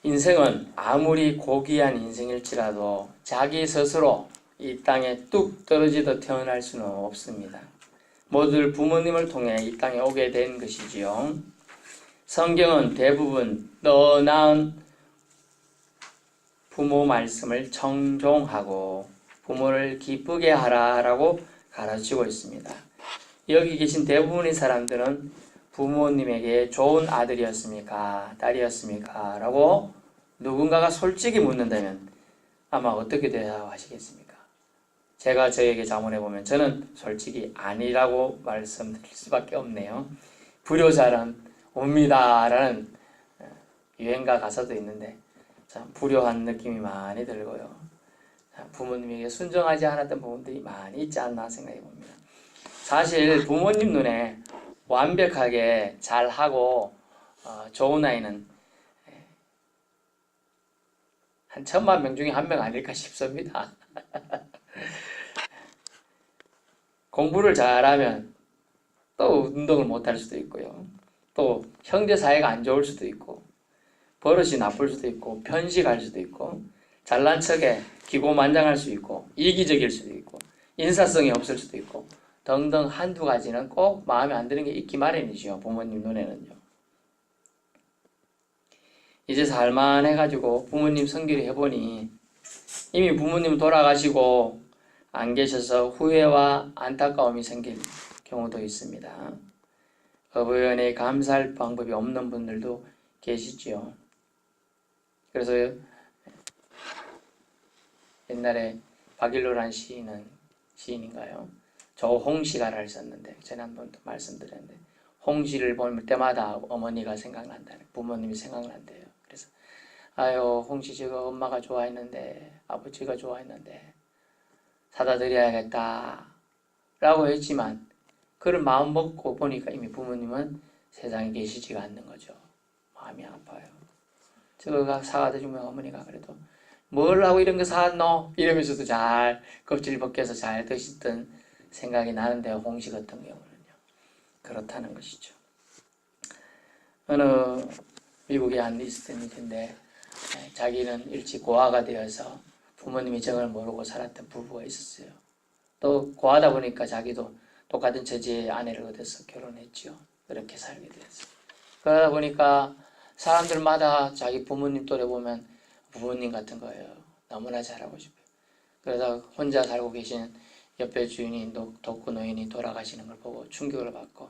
인생은 아무리 고귀한 인생일지라도 자기 스스로 이 땅에 뚝 떨어지듯 태어날 수는 없습니다. 모두들 부모님을 통해 이 땅에 오게 된 것이지요. 성경은 대부분 너 낳은 부모 말씀을 청종하고 부모를 기쁘게 하라라고 가르치고 있습니다. 여기 계신 대부분의 사람들은 부모님에게 좋은 아들이었습니까? 딸이었습니까? 라고 누군가가 솔직히 묻는다면 아마 어떻게 대답하시겠습니까? 제가 저에게 자문해보면 저는 솔직히 아니라고 말씀드릴 수밖에 없네요. 불효자는 옵니다 라는 유행가 가사도 있는데 참 불효한 느낌이 많이 들고요. 부모님에게 순종하지 않았던 부분들이 많이 있지 않나 생각해 봅니다. 사실 부모님 눈에 완벽하게 잘하고 좋은 아이는 한 1000만 명 중에 한 명 아닐까 싶습니다. 공부를 잘하면 또 운동을 못할 수도 있고요. 또 형제 사이가 안 좋을 수도 있고 버릇이 나쁠 수도 있고 편식할 수도 있고 잘난 척에 기고만장할 수 있고 이기적일 수도 있고 인사성이 없을 수도 있고 등등 한두 가지는 꼭 마음에 안 드는 게 있기 마련이죠. 부모님 눈에는요. 이제 살만해가지고 부모님 성기를 해보니 이미 부모님 돌아가시고 안 계셔서 후회와 안타까움이 생길 경우도 있습니다. 어버이연에 감사할 방법이 없는 분들도 계시지요. 그래서 옛날에 박일로라는 시인인가요? 조홍시가를 썼는데 전에 한번 말씀드렸는데 홍시를 볼 때마다 어머니가 생각난다는 부모님이 생각난대요. 그래서 아유 홍시 저거 엄마가 좋아했는데 아버지가 좋아했는데 사다 드려야겠다 라고 했지만 그런 마음 먹고 보니까 이미 부모님은 세상에 계시지가 않는 거죠. 마음이 아파요. 저거 사다 주면 어머니가 그래도 뭘 하고 이런 거 사왔노? 이러면서도 잘 껍질 벗겨서 잘 드시던 생각이 나는데 홍시 같은 경우는요. 그렇다는 것이죠. 어느 미국의 한 리스트인데 자기는 일찍 고아가 되어서 부모님이 정을 모르고 살았던 부부가 있었어요. 또 고아다 보니까 자기도 똑같은 처지의 아내를 얻어서 결혼했죠. 그렇게 살게 되었어요. 그러다 보니까 사람들마다 자기 부모님 또래 보면 부모님 같은 거예요. 너무나 잘하고 싶어요. 그러다 혼자 살고 계신 옆에 주인이 독거 노인이 돌아가시는 걸 보고 충격을 받고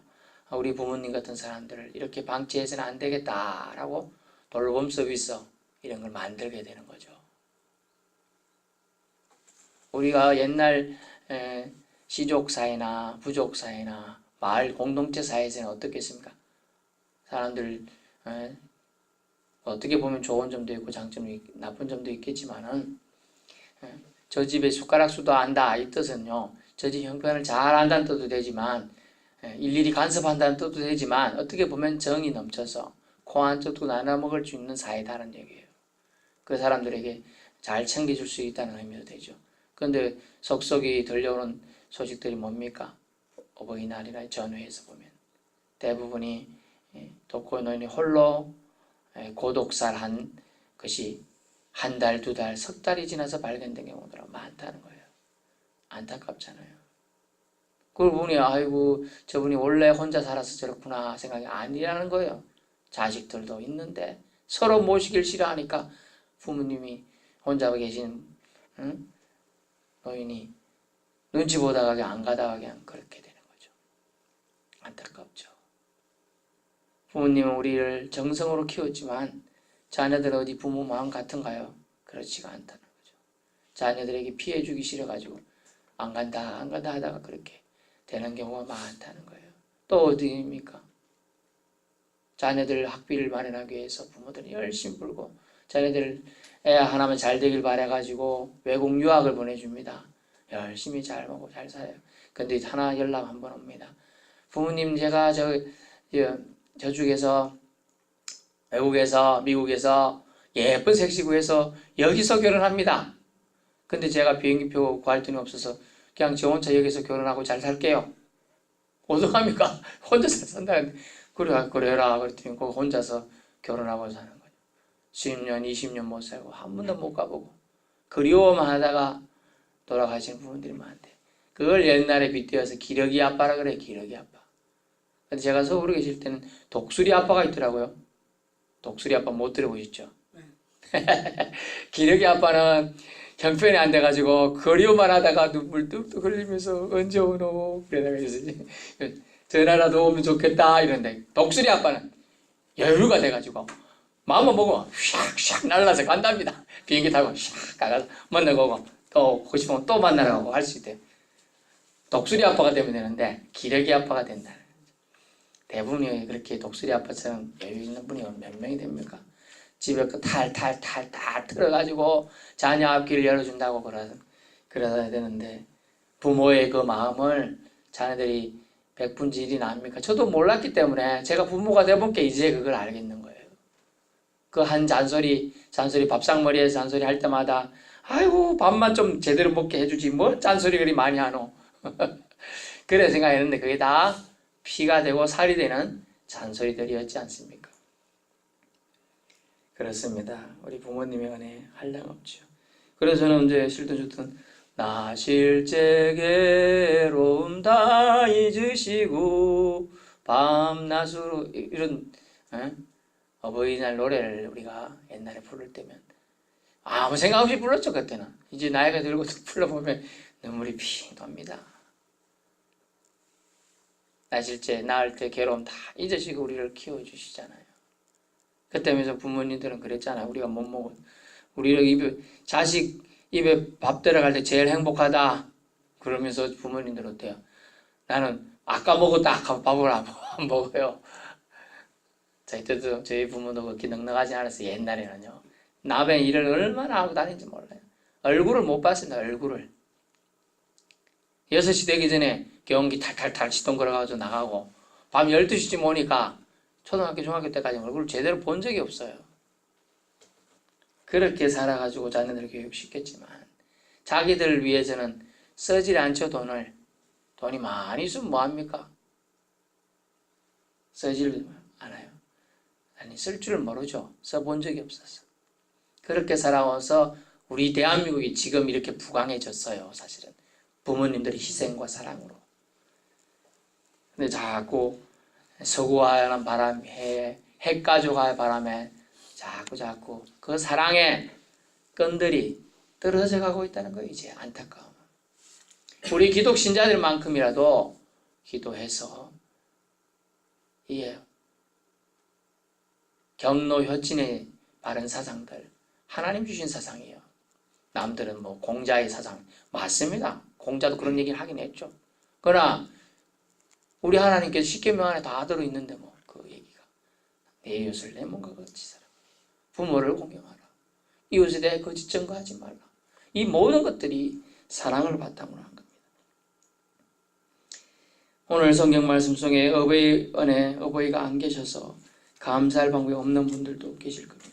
우리 부모님 같은 사람들을 이렇게 방치해서는 안 되겠다라고 돌봄 서비스 이런 걸 만들게 되는 거죠. 우리가 옛날 시족사회나 부족사회나 마을 공동체 사회에서는 어떻겠습니까? 사람들 어떻게 보면 좋은 점도 있고 장점이 나쁜 점도 있겠지만은 저 집에 숟가락 수도 안다 이 뜻은요. 저 집 형편을 잘 안다는 뜻도 되지만 일일이 간섭한다는 뜻도 되지만 어떻게 보면 정이 넘쳐서 코 한 쪽도 나눠 먹을 수 있는 사회다라는 얘기예요. 그 사람들에게 잘 챙겨줄 수 있다는 의미도 되죠. 그런데 속속이 들려오는 소식들이 뭡니까? 어버이날이나 전후에서 보면 대부분이 독거 노인이 홀로 고독살한 것이 한 달, 두 달, 석 달이 지나서 발견된 경우가 많다는 거예요. 안타깝잖아요. 그걸 보니 아이고 저분이 원래 혼자 살아서 저렇구나 생각이 아니라는 거예요. 자식들도 있는데 서로 모시기를 싫어하니까 부모님이 혼자 계신 노인이 눈치 보다가 안 가다가 그냥 그렇게 되는 거죠. 안타깝죠. 부모님은 우리를 정성으로 키웠지만 자녀들 어디 부모 마음 같은가요? 그렇지가 않다는 거죠. 자녀들에게 피해 주기 싫어가지고 안 간다 하다가 그렇게 되는 경우가 많다는 거예요. 또 어디입니까? 자녀들 학비를 마련하기 위해서 부모들이 열심히 벌고 자녀들 애 하나만 잘 되길 바래가지고 외국 유학을 보내줍니다. 열심히 잘 먹고 잘 살아요. 근데 하나 연락 한 번 옵니다. 부모님 제가 저쪽에서 외국에서 미국에서 예쁜 색시구해서 여기서 결혼합니다. 근데 제가 비행기표 구할 돈이 없어서 그냥 저 혼자 여기서 결혼하고 잘 살게요. 어떡합니까? 혼자 잘 산다는데 그래라 그랬더니 그 혼자서 결혼하고 사는 거예요. 10년, 20년 못 살고 한 번도 못 가보고 그리워만 하다가 돌아가시는 부분들이 많대. 그걸 옛날에 빗대어서 기러기 아빠라 그래. 기러기 아빠. 근데 제가 서울에 계실 때는 독수리 아빠가 있더라고요. 독수리 아빠 못 들어보셨죠? 기러기 아빠는 형편이 안 돼가지고 그리워만 하다가 눈물 뚝뚝 흘리면서 언제 오노 그러다가 있으지. 전화라도 오면 좋겠다 이런데, 독수리 아빠는 여유가 돼가지고 마음만 먹으면 샥샥 날라서 간답니다. 비행기 타고 샥 가서 만나고 오고 또 오고 싶으면 또 만나러 가고 할 수 있대요. 독수리 아빠가 되면 되는데 기러기 아빠가 된다는 거죠. 대부분이 그렇게 독수리 아빠처럼 여유 있는 분이 몇 명이 됩니까? 집에 그 탈탈탈 틀어가지고 자녀 앞길을 열어준다고 그러야 되는데, 부모의 그 마음을 자녀들이 백분지 1이 납니까? 저도 몰랐기 때문에 제가 부모가 돼본 게 이제 그걸 알겠는 거예요. 그 한 잔소리 밥상머리에서 잔소리 할 때마다 아이고 밥만 좀 제대로 먹게 해주지 뭘 잔소리 그리 많이 하노. 그래 생각했는데 그게 다 피가 되고 살이 되는 잔소리들이었지 않습니까? 그렇습니다. 우리 부모님의 은혜 한량없죠. 그래서 저는 이제 실든 좋든 나 실제 괴로움 다 잊으시고 밤낮으로 이런 어버이날 노래를 우리가 옛날에 부를 때면 아무 생각 없이 불렀죠. 그때는. 이제 나이가 들고 불러보면 눈물이 핑 돕니다. 나 실제 낳을 때 괴로움 다 잊으시고 우리를 키워주시잖아요. 그때면서 부모님들은 그랬잖아요. 우리가 못 먹어. 우리 자식 입에 밥 들어갈 때 제일 행복하다. 그러면서 부모님들 어때요? 나는 아까 먹었다. 아까 밥을 안 먹어요. 저희 부모도 그렇게 넉넉하지 않았어요. 옛날에는요. 남의 일을 얼마나 하고 다니는지 몰라요. 얼굴을 못 봤습니다. 얼굴을. 6시 되기 전에 경기 탈탈탈 시동 걸어가지고 나가고 밤 12시쯤 오니까 초등학교, 중학교 때까지 얼굴을 제대로 본 적이 없어요. 그렇게 살아가지고 자녀들을 교육시켰지만 자기들을 위해서는 쓰질 않죠. 돈이 많이 있으면 뭐합니까? 쓰질 않아요. 아니, 쓸 줄 모르죠. 써본 적이 없었어. 그렇게 살아와서 우리 대한민국이 지금 이렇게 부강해졌어요. 사실은 부모님들의 희생과 사랑으로. 근데 자꾸 서구화하는 바람에, 핵가족화의 바람에 자꾸 그 사랑의 끈들이 떨어져 가고 있다는 거예요. 이제 안타까움. 우리 기독 신자들만큼이라도 기도해서 이 경로 혁신의 바른 사상들, 하나님 주신 사상이에요. 남들은 뭐 공자의 사상 맞습니다. 공자도 그런 얘기를 하긴 했죠. 그러나 우리 하나님께서 십계명 안에 다 들어있는데 뭐 그 얘기가 내 이웃을 내 몸과 같이 살아. 부모를 공경하라. 이웃에 대해 거짓 증거하지 말라. 이 모든 것들이 사랑을 바탕으로 한 겁니다. 오늘 성경 말씀 속에 어버이 은혜, 어버이가 안 계셔서 감사할 방법이 없는 분들도 계실 겁니다.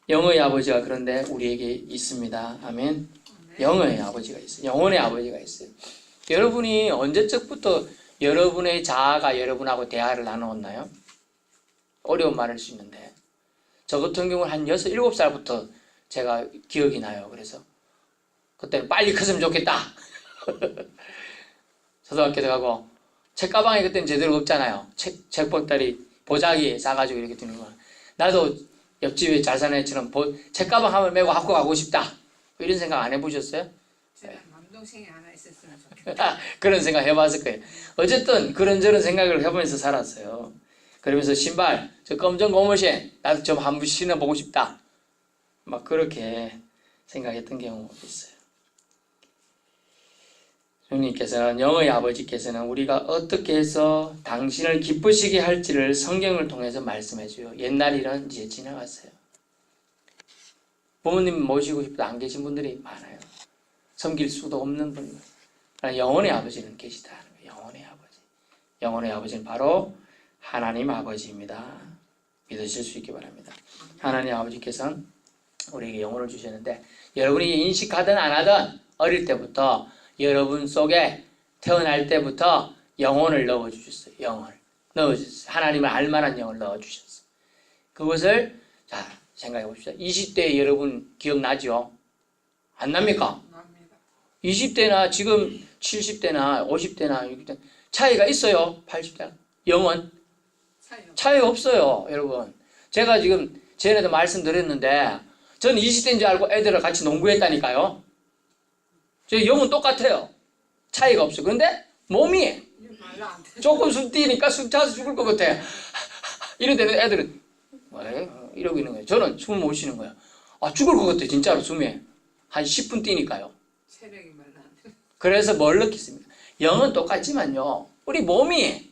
영의 아버지가 그런데 우리에게 있습니다. 아멘. 영의 아버지가 있어요. 영혼의 아버지가 있어요. 여러분이 언제적부터 여러분의 자아가 여러분하고 대화를 나누었나요? 어려운 말일 수 있는데 저 같은 경우는 한 6, 7살부터 제가 기억이 나요. 그래서 그때는 빨리 컸으면 좋겠다. 초등학교 들어가고 책가방이 그때는 제대로 없잖아요. 책보따리 보자기 싸가지고 이렇게 드는 거. 나도 옆집에 잘 사는 애처럼 책가방 한번 메고 학교 가고 싶다. 이런 생각 안 해보셨어요? 제가 남동생이 하나 있었으면 좋겠다. 그런 생각 해봤을 거예요. 어쨌든 그런저런 생각을 해보면서 살았어요. 그러면서 신발, 저 검정 고무신 나도 좀 한번 신어보고 싶다. 막 그렇게 생각했던 경우가 있어요. 주님께서는, 영의 아버지께서는 우리가 어떻게 해서 당신을 기쁘시게 할지를 성경을 통해서 말씀해줘요. 옛날 일은 이제 지나갔어요. 부모님 모시고 싶어도 안 계신 분들이 많아요. 섬길 수도 없는 분들. 그러나 영혼의 아버지는 계시다는 거예요. 영혼의 아버지. 영혼의 아버지는 바로 하나님 아버지입니다. 믿으실 수 있기 바랍니다. 하나님 아버지께서는 우리에게 영혼을 주셨는데 여러분이 인식하든 안 하든 어릴 때부터 여러분 속에 태어날 때부터 영혼을 넣어주셨어요. 영혼을 넣어주셨어요. 하나님을 알만한 영을 넣어주셨어요. 그것을 생각해 봅시다. 20대 여러분 기억나죠? 안 납니까? 납니다. 20대나 지금 70대나 50대나 60대 차이가 있어요? 80대? 영원? 차이 없어요, 여러분. 제가 지금 전에도 말씀드렸는데 저는 20대인 줄 알고 애들을 같이 농구했다니까요. 저 영은 똑같아요. 차이가 없어요. 그런데 몸이 말로 안 돼. 조금 숨 뛰니까 숨 차서 죽을 것 같아. 이런 데는 애들은 왜? 이러고 있는 거예요. 저는 숨 못 쉬는 거예요. 아, 죽을 것 같아, 진짜로 숨이. 한 10분 뛰니까요. 체력이 말로 안 돼. 그래서 뭘 느꼈습니까? 영은 똑같지만요. 우리 몸이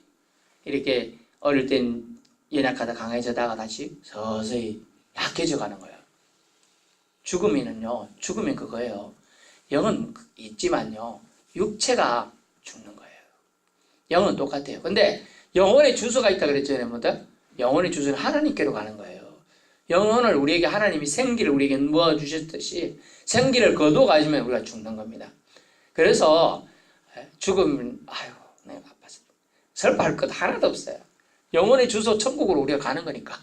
이렇게 어릴 땐 연약하다 강해지다가 다시 서서히 약해져 가는 거예요. 죽으면 그거예요. 영은 있지만요. 육체가 죽는 거예요. 영은 똑같아요. 근데 영혼의 주소가 있다 그랬잖아요. 뭐다? 영혼의 주소는 하나님께로 가는 거예요. 영혼을 우리에게 하나님이 생기를 우리에게 모아 주셨듯이 생기를 거둬 가지면 우리가 죽는 겁니다. 그래서 죽으면 아유 내가 아파서 슬퍼할 것 하나도 없어요. 영혼의 주소 천국으로 우리가 가는 거니까.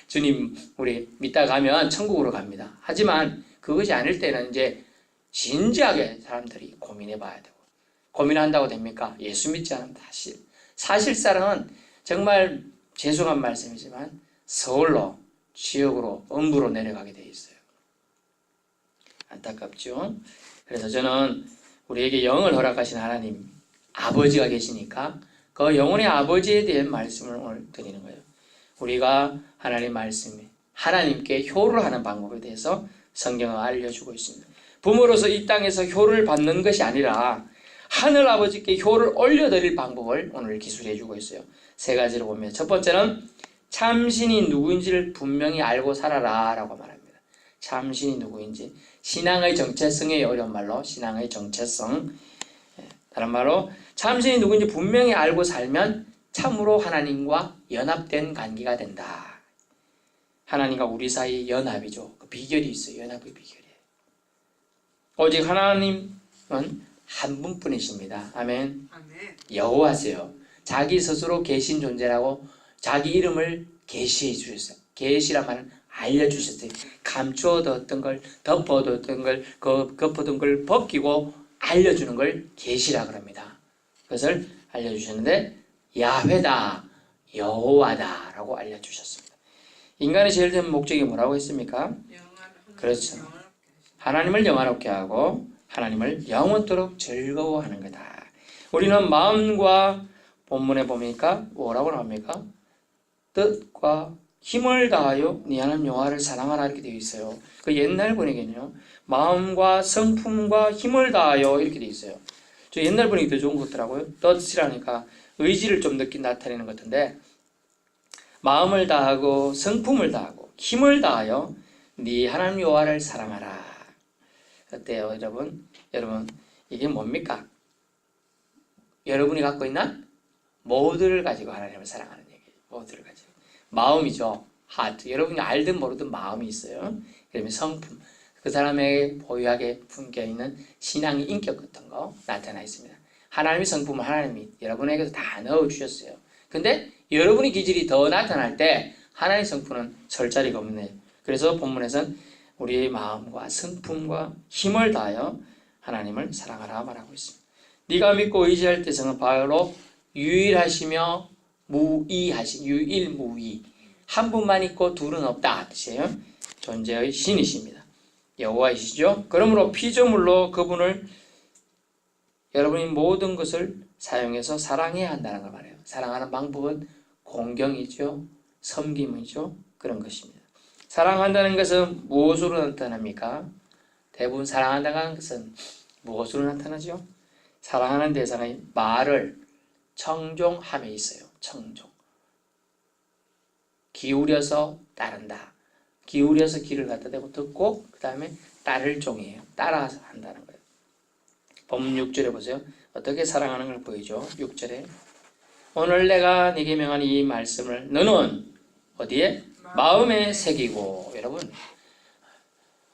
주님 우리 믿다 가면 천국으로 갑니다. 하지만 그것이 아닐 때는 이제 진지하게 사람들이 고민해 봐야 되고, 고민한다고 됩니까? 예수 믿지 않으면 사실상은 정말 죄송한 말씀이지만 서울로 지옥으로 음부로 내려가게 돼 있어요. 안타깝죠? 그래서 저는 우리에게 영을 허락하신 하나님 아버지가 계시니까 그 영혼의 아버지에 대한 말씀을 오늘 드리는 거예요. 우리가 하나님 말씀에 하나님께 효를 하는 방법에 대해서 성경은 알려주고 있습니다. 부모로서 이 땅에서 효를 받는 것이 아니라 하늘 아버지께 효를 올려드릴 방법을 오늘 기술해 주고 있어요. 세 가지로 보면 첫 번째는 참신이 누구인지를 분명히 알고 살아라 라고 말합니다. 참신이 누구인지, 신앙의 정체성의 어려운 말로 신앙의 정체성, 다른 말로 참신이 누구인지 분명히 알고 살면 참으로 하나님과 연합된 관계가 된다. 하나님과 우리 사이 연합이죠. 그 비결이 있어요. 연합의 비결이에요. 오직 하나님은 한 분뿐이십니다. 아멘. 아멘. 여호와세요. 자기 스스로 계신 존재라고 자기 이름을 계시해 주셨어요. 계시란 말은 알려주셨어요. 감추어뒀던 걸, 덮어뒀던 걸, 덮어둔 걸 벗기고 알려주는 걸 계시라 그럽니다. 그것을 알려주셨는데 야훼다, 여호와다 라고 알려주셨습니다. 인간의 제일 된 목적이 뭐라고 했습니까? 그렇죠. 하나님을 영화롭게 하고 하나님을 영원토록 즐거워하는 거다. 우리는 마음과 본문에 보니까 뭐라고 나옵니까? 뜻과 힘을 다하여 네 하나님 여호와를 사랑하라 이렇게 되어 있어요. 그 옛날 번역에는요, 마음과 성품과 힘을 다하여 이렇게 되어 있어요. 저 옛날 번역이 더 좋은 것 같더라고요. 뜻이라니까 의지를 좀 늦게 나타내는 것 같은데, 마음을 다하고 성품을 다하고 힘을 다하여 네 하나님 여호와를 사랑하라. 어때요, 여러분? 여러분, 이게 뭡니까? 여러분이 갖고 있는 모두를 가지고 하나님을 사랑하는 얘기예요. 모두를 가지고. 마음이죠. 하트. 여러분이 알든 모르든 마음이 있어요. 그러면 성품. 그 사람의 보유하게 품겨있는 신앙의 인격 같은 거 나타나 있습니다. 하나님의 성품을 하나님이 여러분에게도 다 넣어주셨어요. 근데 여러분의 기질이 더 나타날 때 하나님의 성품은 설 자리가 없네요. 그래서 본문에서는 우리의 마음과 성품과 힘을 다하여 하나님을 사랑하라 말하고 있습니다. 네가 믿고 의지할 때서는 바로 유일하시며 유일무이. 한 분만 있고 둘은 없다 뜻이에요. 존재의 신이십니다. 여호와이시죠. 그러므로 피조물로 그분을 여러분이 모든 것을 사용해서 사랑해야 한다는 걸 말해요. 사랑하는 방법은 공경이죠. 섬김이죠. 그런 것입니다. 사랑한다는 것은 무엇으로 나타납니까? 대부분 사랑한다는 것은 무엇으로 나타나죠? 사랑하는 대상의 말을 청종함에 있어요. 청종. 기울여서 따른다. 기울여서 귀를 갖다 대고 듣고 그 다음에 따를 종이에요. 따라서 한다는 거예요. 본문 6절에 보세요. 어떻게 사랑하는 걸 보이죠? 6절에 오늘 내가 네게 명한 이 말씀을 너는 어디에? 마음에 새기고. 여러분,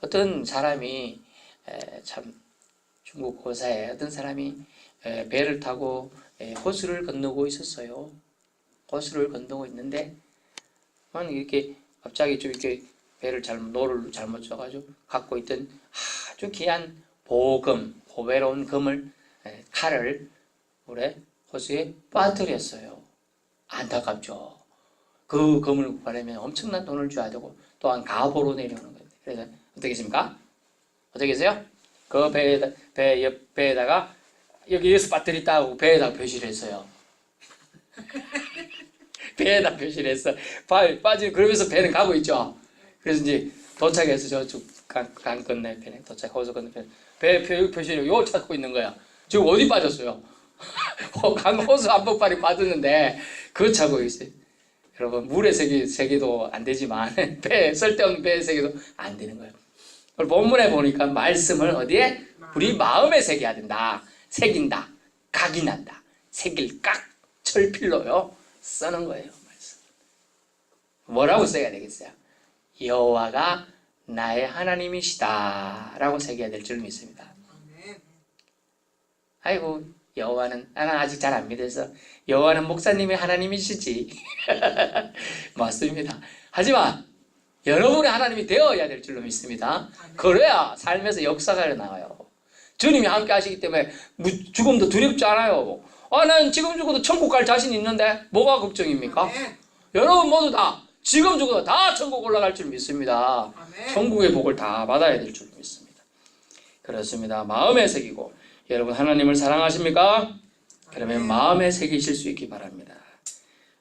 어떤 사람이 참 중국 고사에 어떤 사람이 배를 타고 호수를 건너고 있었어요. 호수를 건너고 있는데 이렇게 갑자기 좀 이렇게 배를 노를 잘못 줘가지고 갖고 있던 아주 귀한 보금, 보배로운 금을 칼을 물에 호수에 빠뜨렸어요. 안타깝죠. 그 금을 구하려면 엄청난 돈을 줘야 되고 또한 가보로 내려오는 거예요. 그래서 어떻게 했습니까? 어떻게 했어요? 그 배에다가 여기에서 빠뜨렸다고 배에다가 표시를 했어요. 배에다 표시를 했어. 빠지고 그러면서 배는 가고 있죠. 그래서 이제 도착해서 저쪽 강 건너편에 호수 건너편에 배 표시를 요 찾고 있는 거야. 지금 어디 빠졌어요? 강 호수 한복판에 빠졌는데 그거 찾고 있어요. 여러분 물의 세계도 안 되지만 쓸데없는 배의 세계도 안 되는 거예요. 본문에 보니까 말씀을 어디에? 우리 마음에 새겨야 된다. 새긴다. 각인한다. 새길 각 철필로요 쓰는 거예요. 말씀. 뭐라고 써야 되겠어요? 여호와가 나의 하나님이시다 라고 새겨야 될 줄 믿습니다. 아이고 여호와는 나는 아직 잘 안 믿어서 여호와는 목사님이 하나님이시지. 맞습니다. 하지만 여러분의 하나님이 되어야 될 줄로 믿습니다. 그래야 삶에서 역사가 일어나요. 주님이 함께 하시기 때문에 죽음도 두렵지 않아요. 난 지금 죽어도 천국 갈 자신 있는데 뭐가 걱정입니까? 여러분 모두 다 지금 죽어도 다 천국 올라갈 줄 믿습니다. 천국의 복을 다 받아야 될 줄 믿습니다. 그렇습니다. 마음에 새기고 여러분 하나님을 사랑하십니까? 그러면 마음에 새기실 수 있기 바랍니다.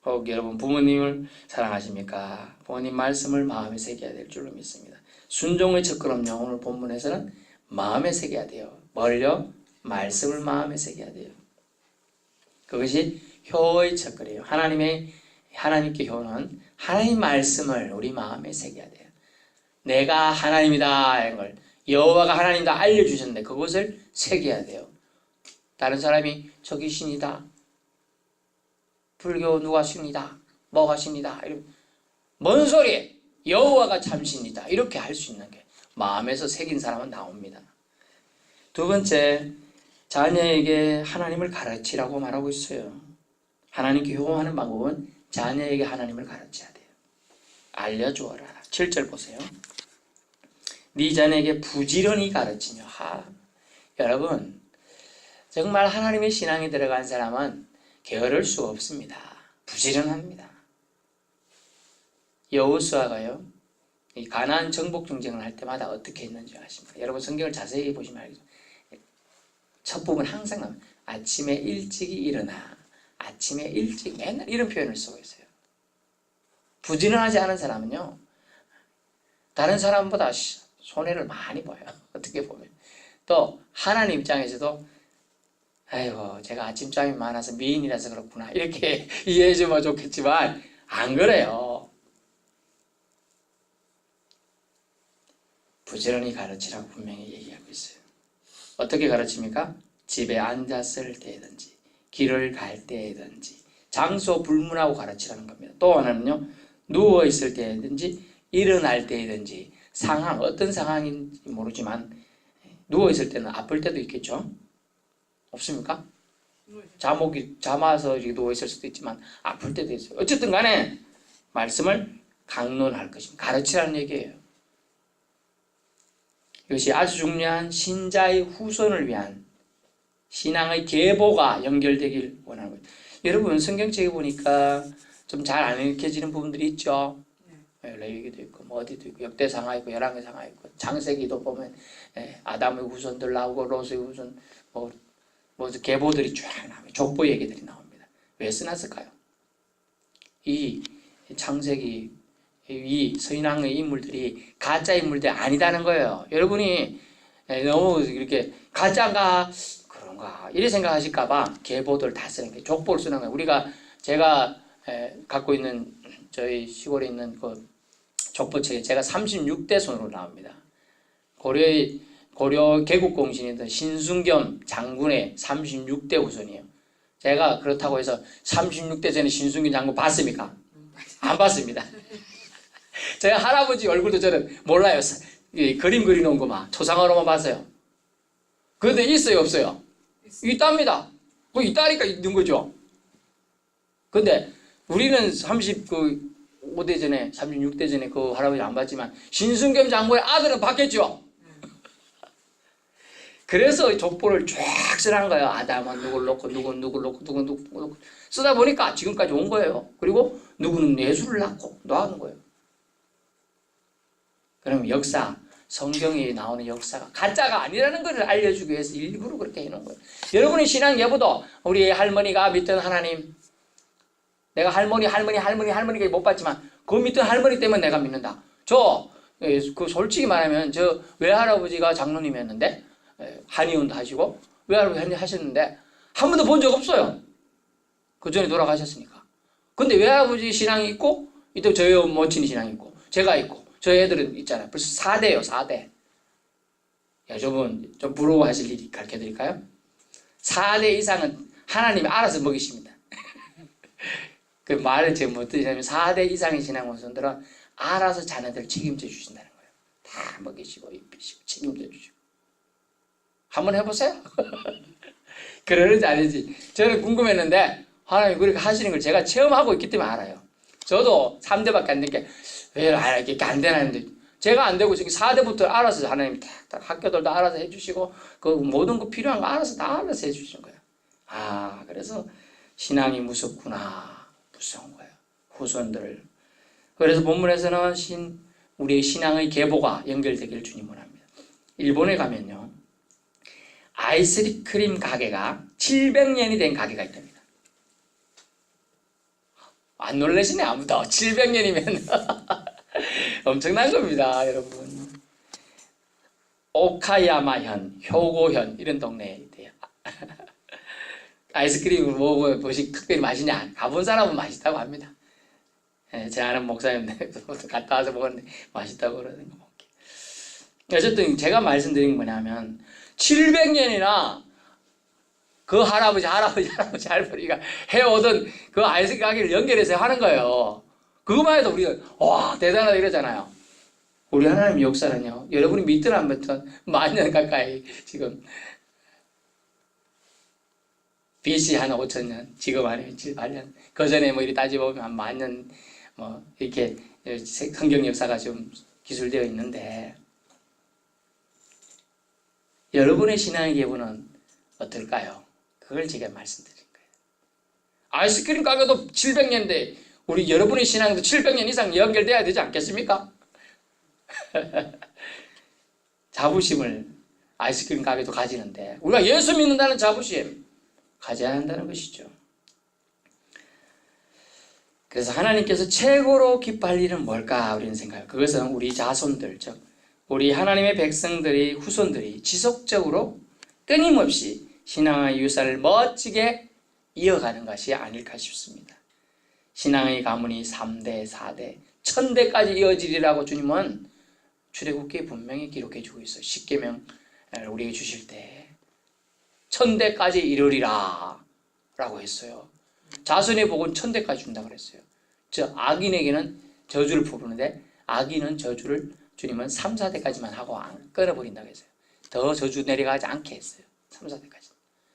혹 여러분 부모님을 사랑하십니까? 부모님 말씀을 마음에 새겨야 될 줄로 믿습니다. 순종의 첫걸음요. 오늘 본문에서는 마음에 새겨야 돼요. 뭘요? 말씀을 마음에 새겨야 돼요. 그것이 효의 첫걸이에요. 하나님께 효는 하나님 말씀을 우리 마음에 새겨야 돼요. 내가 하나님이다 이런 걸 여호와가 하나님이다 알려주셨는데 그것을 새겨야 돼요. 다른 사람이 저기 신이다. 불교 누가 신이다. 뭐가 신이다. 뭔 소리? 여호와가 참 신이다. 이렇게 할 수 있는 게 마음에서 새긴 사람은 나옵니다. 두 번째, 자녀에게 하나님을 가르치라고 말하고 있어요. 하나님께 효하는 방법은 자녀에게 하나님을 가르쳐야 돼요. 알려주어라. 7절 보세요. 네 자녀에게 부지런히 가르치며. 여러분 정말 하나님의 신앙이 들어간 사람은 게으를 수가 없습니다. 부지런합니다. 여호수아가요 이 가나안 정복 정쟁을 할 때마다 어떻게 했는지 아십니까? 여러분 성경을 자세히 보시면 알겠죠. 첫 부분 항상 나와요. 아침에 일찍이 일어나. 아침에 일찍 맨날 이런 표현을 쓰고 있어요. 부지런하지 않은 사람은요 다른 사람보다 손해를 많이 봐요. 어떻게 보면. 또 하나님 입장에서도 아이고 제가 아침잠이 많아서 미인이라서 그렇구나 이렇게 이해해 주면 좋겠지만 안 그래요. 부지런히 가르치라고 분명히 얘기하고 있어요. 어떻게 가르칩니까? 집에 앉았을 때든지 길을 갈 때든지 장소 불문하고 가르치라는 겁니다. 또 하나는요 누워있을 때든지 일어날 때든지 상황 어떤 상황인지 모르지만 누워있을 때는 아플 때도 있겠죠. 없습니까? 잠아서 이렇게 누워있을 수도 있지만 아플 때도 있어요. 어쨌든 간에 말씀을 강론할 것입니다. 가르치라는 얘기예요. 이것이 아주 중요한 신자의 후손을 위한 신앙의 계보가 연결되길 원하는 거예요. 여러분 성경책에 보니까 좀 잘 안 읽혀지는 부분들이 있죠. 레위기도 있고 뭐 어디도 있고 역대상하 있고 열왕기상하 있고 창세기도 보면 아담의 후손들 나오고 롯의 후손 뭐 계보들이 쫙 나와요. 족보 얘기들이 나옵니다. 왜 써놨을까요? 이 창세기 이 서인왕의 인물들이 가짜 인물들이 아니다는 거예요. 여러분이 너무 이렇게 가짜인가 그런가 이렇게 생각하실까봐 계보들 다 쓰는 거예요. 족보를 쓰는 거예요. 제가 갖고 있는 저희 시골에 있는 그 족보책에 제가 36대 손으로 나옵니다. 고려 개국공신이던 신순겸 장군의 36대 후손이에요. 제가 그렇다고 해서 36대 전에 신순겸 장군 봤습니까? 안 봤습니다. 제가 할아버지 얼굴도 저는 몰라요. 그림 그리는 거만 초상화로만 봤어요. 그런데 있어요 없어요? 있답니다. 있다니까 있는 거죠. 근데 우리는 35대 전에 36대 전에 그 할아버지 안 봤지만 신승겸 장군의 아들은 봤겠죠. 그래서 족보를 쫙 쓰라는 거예요. 아담은 누굴 놓고 누군 누굴 놓고 누군 누굴 놓고 쓰다 보니까 지금까지 온 거예요. 그리고 누구는 예수를 낳고 놓아놓은 거예요. 그럼 역사, 성경에 나오는 역사가 가짜가 아니라는 것을 알려주기 위해서 일부러 그렇게 해놓은 거예요. 여러분의 신앙 예보도 우리 할머니가 믿던 하나님, 내가 할머니가 못 봤지만 그 믿던 할머니 때문에 내가 믿는다. 그 솔직히 말하면 저 외할아버지가 장로님이었는데 한의원도 하시고 외할아버지 하셨는데 한 번도 본 적 없어요. 그 전에 돌아가셨으니까. 근데 외할아버지 신앙이 있고 또 저희 모친이 신앙이 있고 제가 있고 저희 애들은 있잖아요. 벌써 4대예요. 4대. 여러분 좀 부러워하실 일이 가르쳐드릴까요? 4대 이상은 하나님이 알아서 먹이십니다. 그 말을 제가 못 드리냐면 4대 이상의 신앙원선들은 알아서 자녀들 책임져 주신다는 거예요. 다 먹이시고 입히시고 책임져 주시고. 한번 해보세요. 그러는지 아닌지 저는 궁금했는데 하나님 그렇게 하시는 걸 제가 체험하고 있기 때문에 알아요. 저도 3대밖에 안 된 게 왜 이렇게 안 되나는데 제가 안 되고 지금 4대부터 알아서 하나님 딱 학교들도 알아서 해주시고 그 모든 거 필요한 거 알아서 다 알아서 해주시는 거예요. 아 그래서 신앙이 무섭구나 무서운 거예요. 후손들을. 그래서 본문에서는 우리의 신앙의 계보가 연결되기를 주님 원합니다. 일본에 가면요. 아이스크림 가게가 700년이 된 가게가 있답니다. 안 놀라시네 아무도. 700년이면 엄청난 겁니다 여러분. 오카야마현, 효고현 이런 동네에 있대요. 아이스크림을 뭐시 특별히 맛있냐? 가본 사람은 맛있다고 합니다. 제 아는 목사님들 갔다 와서 먹었는데 맛있다고 그러는 거 먹기. 어쨌든 제가 말씀드린 게 뭐냐면 700년이나 그 할머니가 해오던 그 아이스크림 가게를 연결해서 하는 거예요. 그것만 해도 우리가 와 대단하다 이러잖아요. 우리 하나님 역사는요. 여러분이 믿든 안 믿든 만년 가까이 지금 BC 한 5,000년, 지금 아니면 7, 8년 그 전에 뭐 이렇게 따져보면 한 만년 뭐 이렇게 성경 역사가 좀 기술되어 있는데 여러분의 신앙의 계보는 어떨까요? 그걸 제가 말씀드린 거예요. 아이스크림 가게도 700년대 우리 여러분의 신앙도 700년 이상 연결돼야 되지 않겠습니까? 자부심을 아이스크림 가게도 가지는데 우리가 예수 믿는다는 자부심 가져야 한다는 것이죠. 그래서 하나님께서 최고로 기뻐할 일은 뭘까 우리는 생각해요. 그것은 우리 자손들 즉 우리 하나님의 백성들이 후손들이 지속적으로 끊임없이 신앙의 유산을 멋지게 이어가는 것이 아닐까 싶습니다. 신앙의 가문이 3대, 4대, 1000대까지 이어지리라고 주님은 출애굽기에 분명히 기록해 주고 있어요. 십계명 우리에게 주실 때 1000대까지 이르리라 라고 했어요. 자손의 복은 1000대까지 준다고 그랬어요. 저 악인에게는 저주를 부르는데 악인은 저주를 주님은 3, 4대까지만 하고 끊어버린다고 했어요. 더 저주 내려가지 않게 했어요. 3, 4대까지.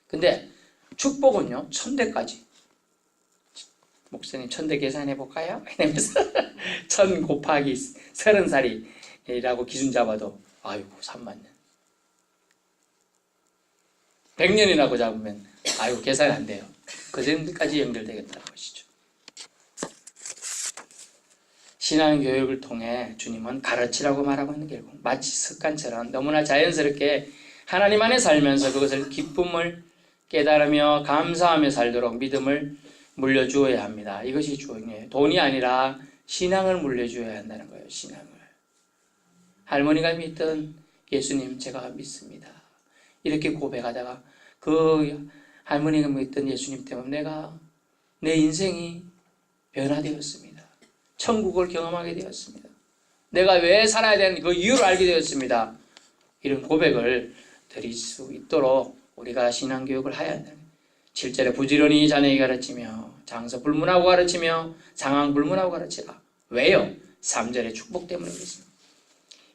근데 축복은요 1000대까지. 목사님 1000대 계산해 볼까요? 이러면서 1000 곱하기 30살이라고 기준 잡아도 아이고 3만 년 100년이라고 잡으면 아이고 계산이 안 돼요. 그 정도까지 연결되겠다는 것이죠. 신앙교육을 통해 주님은 가르치라고 말하고 있는 게 마치 습관처럼 너무나 자연스럽게 하나님 안에 살면서 그것을 기쁨을 깨달으며 감사하며 살도록 믿음을 물려주어야 합니다. 이것이 중요해요. 돈이 아니라 신앙을 물려주어야 한다는 거예요. 신앙을. 할머니가 믿던 예수님 제가 믿습니다. 이렇게 고백하다가 그 할머니가 믿던 예수님 때문에 내가 내 인생이 변화되었습니다. 천국을 경험하게 되었습니다. 내가 왜 살아야 되는 그 이유를 알게 되었습니다. 이런 고백을 드릴 수 있도록 우리가 신앙교육을 해야 한다. 7절에 부지런히 자네에게 가르치며 장서 불문하고 가르치며 상황 불문하고 가르치라. 왜요? 3절의 축복 때문에 그렇습니다.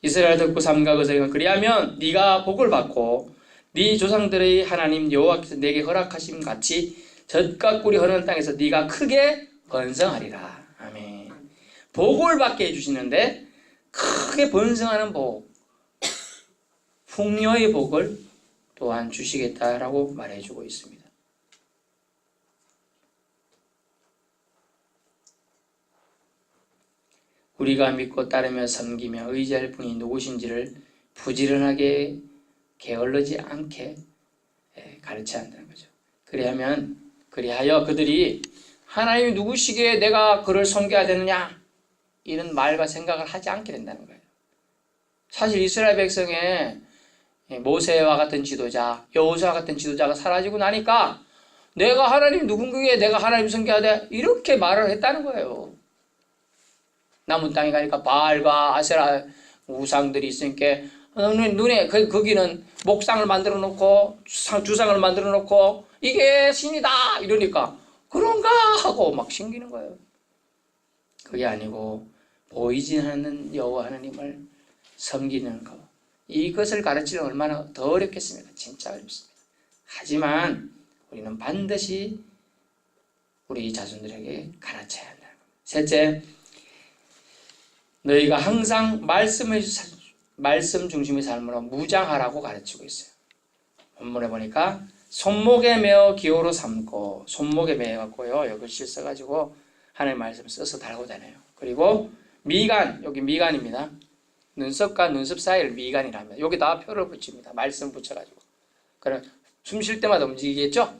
이스라엘 듣고 삼가 그들과 그리하면 네가 복을 받고 네 조상들의 하나님 여호와께서 내게 허락하심 같이 젖과 꿀이 흐르는 땅에서 네가 크게 번성하리라. 아멘. 복을 받게 해주시는데 크게 번성하는 복, 풍요의 복을 또한 주시겠다라고 말해주고 있습니다. 우리가 믿고 따르며 섬기며 의지할 분이 누구신지를 부지런하게 게을르지 않게 가르쳐야 한다는 거죠. 그리하여 그들이 하나님이 누구시기에 내가 그를 섬겨야 되느냐 이런 말과 생각을 하지 않게 된다는 거예요. 사실 이스라엘 백성의 모세와 같은 지도자, 여호수아 같은 지도자가 사라지고 나니까 내가 하나님 누군가에 내가 하나님 섬겨야 돼 이렇게 말을 했다는 거예요. 남은 땅에 가니까 바알과 아세라 우상들이 있으니까 눈에 거기는 목상을 만들어 놓고 주상을 만들어 놓고 이게 신이다 이러니까 그런가 하고 막 신기는 거예요. 그게 아니고 보이지 않는 여호와 하나님을 섬기는 것, 이것을 가르치려면 얼마나 더 어렵겠습니까? 진짜 어렵습니다. 하지만 우리는 반드시 우리 자손들에게 가르쳐야 한다는 겁니다. 셋째, 너희가 항상 말씀 중심의 삶으로 무장하라고 가르치고 있어요. 본문에 보니까 손목에 매어 기호로 삼고, 손목에 매어갖고요 여기 실 써가지고 하나님의 말씀을 써서 달고 다녀요. 그리고 미간, 여기 미간입니다. 눈썹과 눈썹 사이를 미간이랍니다. 여기다 표를 붙입니다. 말씀 붙여가지고. 그럼 숨 쉴 때마다 움직이겠죠?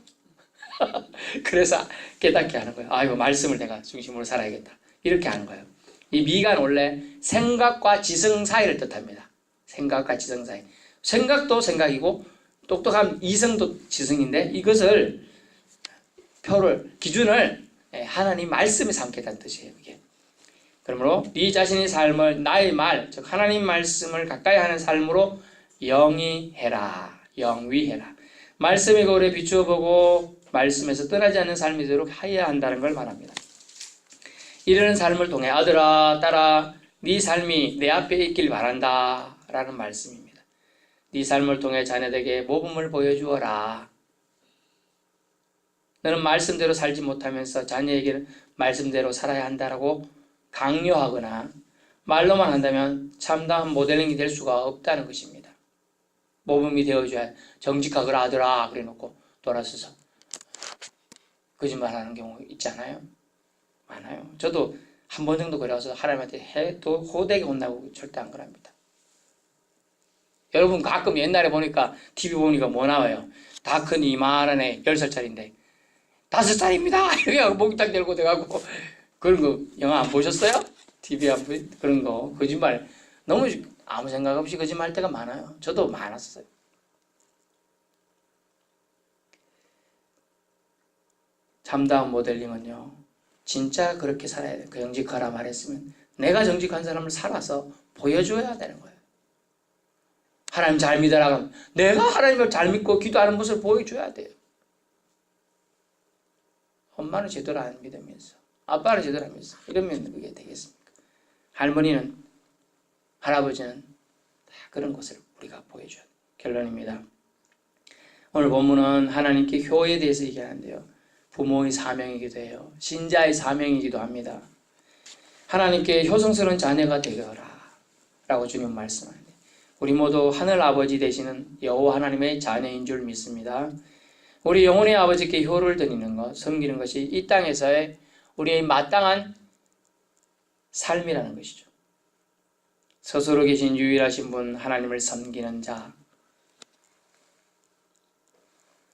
그래서 깨닫게 하는 거예요. 아, 이거 말씀을 내가 중심으로 살아야겠다. 이렇게 하는 거예요. 이 미간 원래 생각과 지성 사이를 뜻합니다. 생각과 지성 사이. 생각도 생각이고 똑똑한 이성도 지성인데 이것을 기준을 하나님 말씀에 삼겠다는 뜻이에요. 이게. 그러므로 네 자신의 삶을 나의 말, 즉 하나님 말씀을 가까이 하는 삶으로 영위해라. 영위해라. 말씀의 거울에 비추어 보고 말씀에서 떠나지 않는 삶이 되도록 해야 한다는 걸 말합니다. 이러는 삶을 통해 아들아 딸아 네 삶이 내 앞에 있길 바란다 라는 말씀입니다. 네 삶을 통해 자녀들에게 모범을 보여주어라. 너는 말씀대로 살지 못하면서 자녀에게는 말씀대로 살아야 한다라고 강요하거나 말로만 한다면 참다운 모델링이 될 수가 없다는 것입니다. 모범이 되어줘야 정직하거라 아들아 그래놓고 돌아서서 거짓말하는 경우 있잖아요. 많아요. 저도 한 번 정도 그래서 하나님한테 또 호되게 혼나고 절대 안 그럽니다. 여러분 가끔 옛날에 보니까 TV 보니까 뭐 나와요? 다 큰 이만한 애 10살짜리인데 5살입니다 이렇게 하고 목이 딱 들고 돼가고 그런 거 영화 안 보셨어요? TV 안 보셨어요? 그런 거 거짓말 너무 아무 생각 없이 거짓말 할 때가 많아요. 저도 많았어요. 참다운 모델링은요 진짜 그렇게 살아야 돼요. 그 정직하라 말했으면 내가 정직한 사람을 살아서 보여줘야 되는 거예요. 하나님 잘 믿어라 그러면 내가 하나님을 잘 믿고 기도하는 것을 보여줘야 돼요. 엄마는 제대로 안 믿으면서 아빠는 제대로 안 믿으면서 이러면 그게 되겠습니까? 할머니는 할아버지는 다 그런 것을 우리가 보여줘야 돼요. 결론입니다. 오늘 본문은 하나님께 효에 대해서 얘기하는데요. 부모의 사명이기도 해요. 신자의 사명이기도 합니다. 하나님께 효성스러운 자녀가 되어라 라고 주님 말씀하는데 우리 모두 하늘 아버지 되시는 여호와 하나님의 자녀인 줄 믿습니다. 우리 영혼의 아버지께 효를 드리는 것, 섬기는 것이 이 땅에서의 우리의 마땅한 삶이라는 것이죠. 스스로 계신 유일하신 분 하나님을 섬기는 자,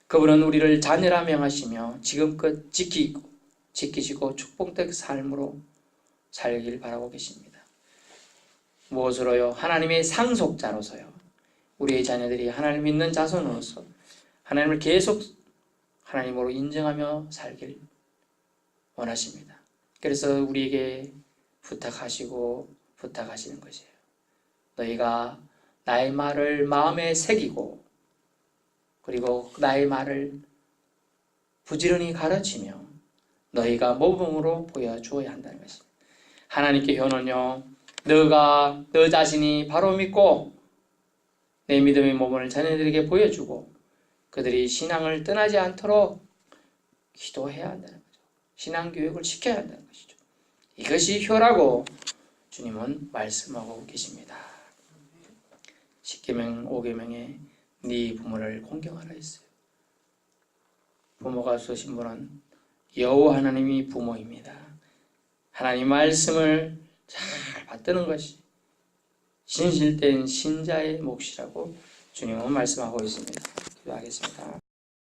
그분은 우리를 자녀라 명하시며 지금껏 지키시고 축복된 삶으로 살길 바라고 계십니다. 무엇으로요? 하나님의 상속자로서요. 우리의 자녀들이 하나님 믿는 자손으로서 하나님을 계속 하나님으로 인정하며 살길 원하십니다. 그래서 우리에게 부탁하시는 것이에요. 너희가 나의 말을 마음에 새기고 그리고 나의 말을 부지런히 가르치며 너희가 모범으로 보여주어야 한다는 것입니다. 하나님께 효는요, 너 자신이 바로 믿고 내 믿음의 모범을 자녀들에게 보여주고 그들이 신앙을 떠나지 않도록 기도해야 한다는 거죠. 신앙교육을 시켜야 한다는 것이죠. 이것이 효라고 주님은 말씀하고 계십니다. 10계명 5계명에 네 부모를 공경하라 했어요. 부모가 쏘신 분은 여호와 하나님이 부모입니다. 하나님 말씀을 잘 받드는 것이 진실된 신자의 몫이라고 주님은 말씀하고 있습니다. 기도하겠습니다.